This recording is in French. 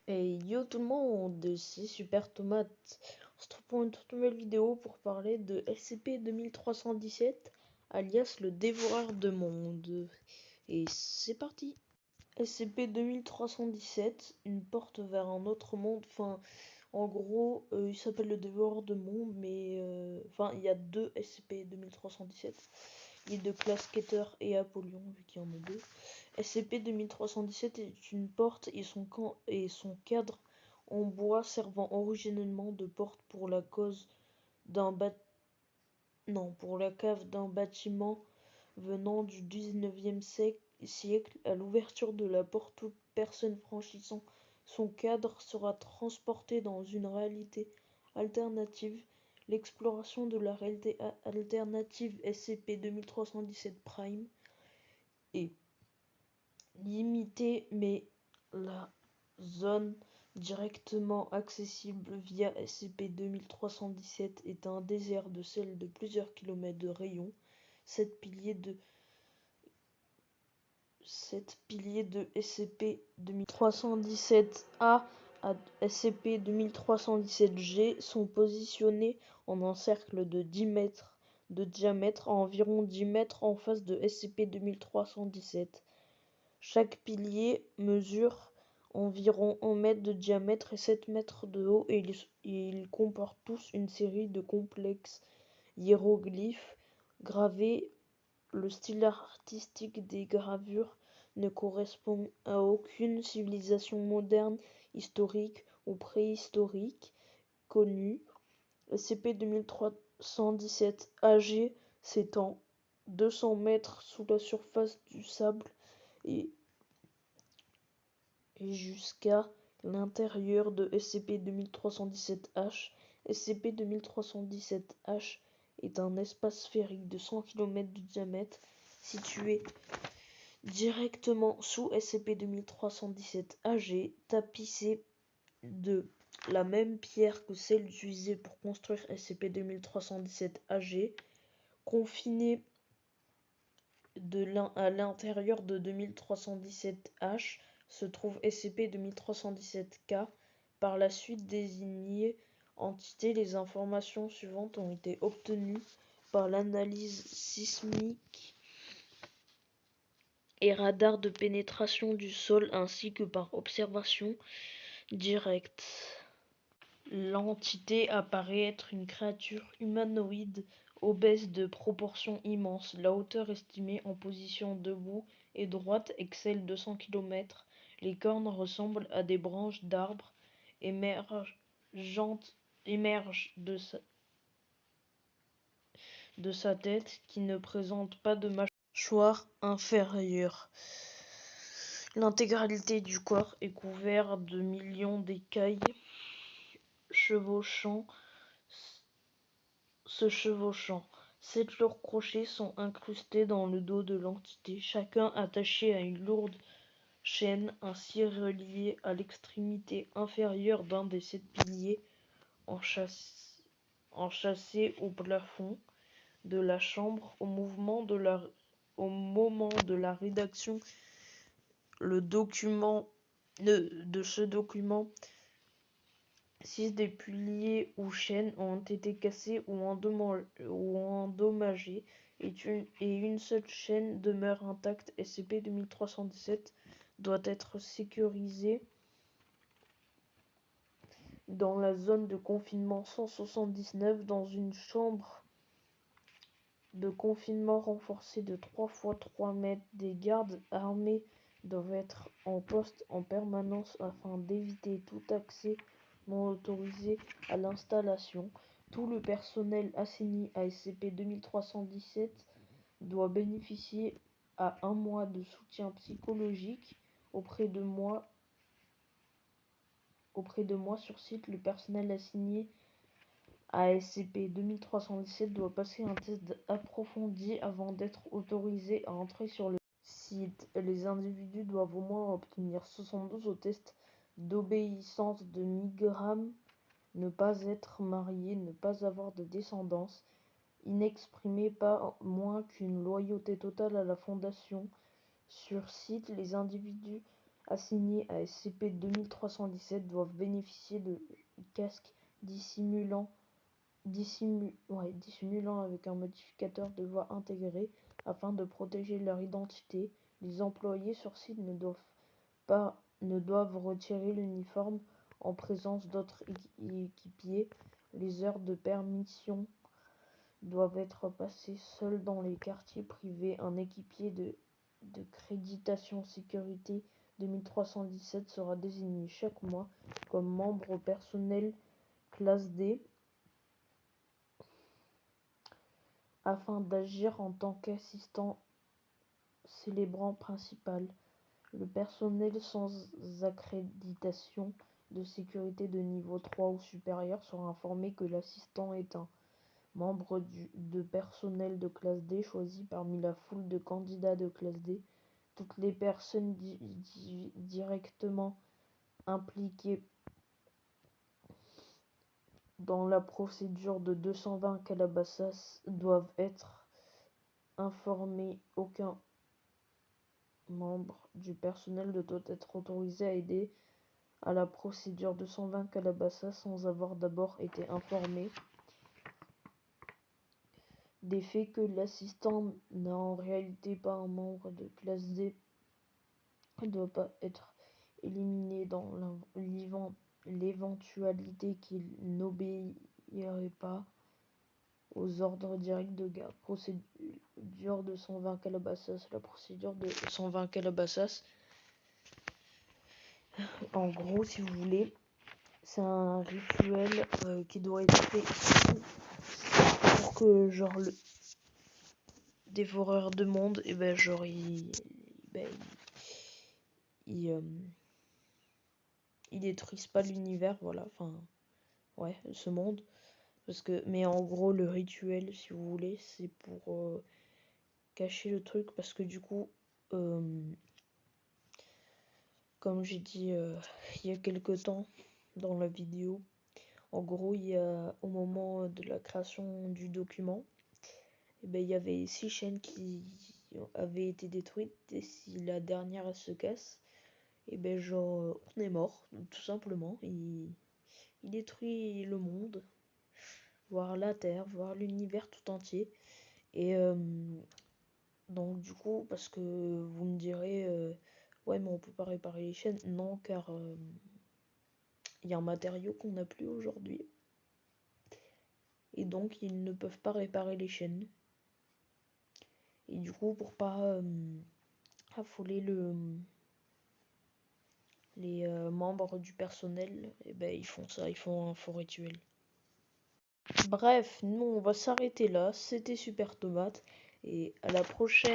Et yo tout le monde, c'est Super Tomate. On se retrouve pour une toute nouvelle vidéo pour parler de SCP-2317, alias le dévoreur de monde. Et c'est parti. SCP-2317, une porte vers un autre monde. Enfin, en gros, il s'appelle le dévoreur de monde, mais il y a deux SCP-2317. Il est de classe Keter et Apollyon, vu qu'il y en a deux. SCP-2317 est une porte et son cadre en bois servant originellement de porte pour la cave d'un bâtiment venant du 19e siècle. À l'ouverture de la porte, toute personne franchissant son cadre sera transportée dans une réalité alternative. L'exploration de la réalité alternative SCP-2317 Prime est limitée, mais la zone directement accessible via SCP-2317 est un désert de sel de plusieurs kilomètres de rayon. 7 piliers de SCP-2317-A à SCP-2317-G sont positionnés en un cercle de 10 mètres de diamètre à environ 10 mètres en face de SCP-2317. Chaque pilier mesure environ 1 mètre de diamètre et 7 mètres de haut et ils comportent tous une série de complexes hiéroglyphes gravés. Le style artistique des gravures ne correspond à aucune civilisation moderne, historique ou préhistorique connue. SCP-2317-AG s'étend 200 mètres sous la surface du sable et jusqu'à l'intérieur de SCP-2317-H. SCP-2317-H est un espace sphérique de 100 km de diamètre situé directement sous SCP-2317-AG, tapissé de la même pierre que celle utilisée pour construire SCP-2317-AG, confiné à l'intérieur de 2317-H se trouve SCP-2317-K. Par la suite désignée entité, les informations suivantes ont été obtenues par l'analyse sismique et radar de pénétration du sol ainsi que par observation directe. L'entité apparaît être une créature humanoïde obèse de proportions immenses. La hauteur estimée en position debout et droite excelle 200 km. Les cornes ressemblent à des branches d'arbres émergent de sa tête qui ne présente pas de mâchoire inférieure. L'intégralité du corps est couvert de millions d'écailles se chevauchant. 7 lourds crochets sont incrustés dans le dos de l'entité, chacun attaché à une lourde chaîne, ainsi reliée à l'extrémité inférieure d'un des 7 piliers enchâssés au plafond de la chambre. Au moment de la rédaction de ce document, 6 des piliers ou chaînes ont été cassés ou endommagés et une seule chaîne demeure intacte. SCP-2317 doit être sécurisé dans la zone de confinement 179 dans une chambre de confinement renforcée de 3 x 3 mètres. Des gardes armés doivent être en poste en permanence afin d'éviter tout accès non autorisé à l'installation. Tout le personnel assigné à SCP-2317 doit bénéficier à 1 mois de soutien psychologique auprès de moi sur site. Le personnel assigné à SCP-2317 doit passer un test approfondi avant d'être autorisé à entrer sur le site. Les individus doivent au moins obtenir 72 au test d'obéissance de Milgram, ne pas être marié, ne pas avoir de descendance, n'exprimer pas moins qu'une loyauté totale à la Fondation. Sur site, les individus assignés à SCP-2317 doivent bénéficier de casques dissimulant avec un modificateur de voix intégré afin de protéger leur identité. Les employés sur site ne doivent retirer l'uniforme en présence d'autres équipiers. Les heures de permission doivent être passées seules dans les quartiers privés. Un équipier de créditation sécurité 2317 sera désigné chaque mois comme membre personnel classe D afin d'agir en tant qu'assistant célébrant principal. Le personnel sans accréditation de sécurité de niveau 3 ou supérieur sera informé que l'assistant est un membre de personnel de classe D choisi parmi la foule de candidats de classe D. Toutes les personnes directement impliquées dans la procédure de 220 Calabasas doivent être informées. Aucun membre du personnel ne doit être autorisé à aider à la procédure 220 Calabasas sans avoir d'abord été informé des faits que l'assistant n'est en réalité pas un membre de classe D. Il ne doit pas être éliminé dans l'éventualité qu'il n'obéirait pas aux ordres directs de garde. Procédure de 120 Calabasas. La procédure de 120 Calabasas, en gros, si vous voulez, c'est un rituel qui doit être fait pour que, genre, le dévoreur de monde, et ben, genre, il détruise pas l'univers, voilà, enfin, ouais, ce monde. Mais en gros, le rituel, si vous voulez, c'est pour cacher le truc, parce que du coup, comme j'ai dit il y a quelque temps dans la vidéo, en gros, au moment de la création du document, il y avait 6 chaînes qui avaient été détruites, et si la dernière elle se casse, genre on est mort, tout simplement. Il détruit le monde, voire la Terre, voire l'univers tout entier. Et donc du coup, parce que vous me direz, ouais mais on peut pas réparer les chaînes. Non, car il y a un matériau qu'on n'a plus aujourd'hui. Et donc ils ne peuvent pas réparer les chaînes. Et du coup, pour pas affoler les membres du personnel, ils font ça, ils font un faux rituel. Bref, nous on va s'arrêter là. C'était Super Tomate et à la prochaine.